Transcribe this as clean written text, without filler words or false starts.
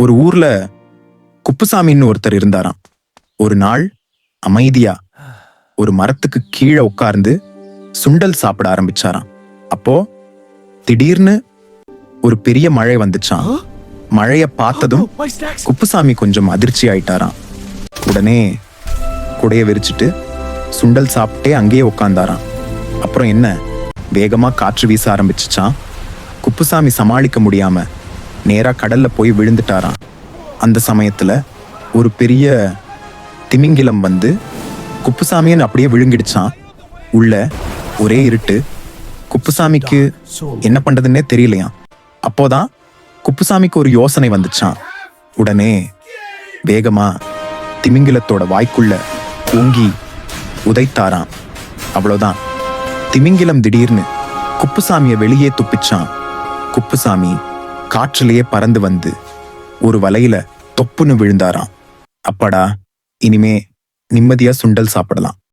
ஒரு ஊர்ல குப்புசாமின்னு ஒருத்தர் இருந்தாராம். ஒரு நாள் அமைதியா ஒரு மரத்துக்கு கீழே உட்கார்ந்து சுண்டல் சாப்பிட ஆரம்பிச்சாராம். அப்போ திடீர்னு ஒரு பெரிய மழை வந்துச்சாம். மழைய பார்த்ததும் குப்புசாமி கொஞ்சம் அதிர்ச்சி ஆயிட்டாராம். உடனே குடைய விரிச்சிட்டு சுண்டல் சாப்பிட்டே அங்கேயே உட்கார்ந்தாராம். அப்புறம் என்ன, வேகமா காற்று வீச ஆரம்பிச்சுச்சான். குப்புசாமி சமாளிக்க முடியாம நேரா கடல்ல போய் விழுந்துட்டாராம். அந்த சமயத்துல ஒரு பெரிய திமிங்கிலம் வந்து குப்புசாமியன் அப்படியே விழுங்கிடுச்சான். உள்ள ஒரே இருட்டு. குப்புசாமிக்கு என்ன பண்றதுன்னே தெரியலையாம். அப்போதான் குப்புசாமிக்கு ஒரு யோசனை வந்துச்சான். உடனே வேகமா திமிங்கிலத்தோட வாய்க்குள்ள ஓங்கி உதைத்தாராம். அவ்வளவுதான், திமிங்கிலம் திடீர்னு குப்புசாமிய வெளியே துப்பிச்சான். குப்புசாமி காற்றிலேயே பறந்து வந்து ஒரு வலையில தொப்புன்னு விழுந்தாராம். அப்பாடா, இனிமே நிம்மதியா சுண்டல் சாப்பிடலாம்.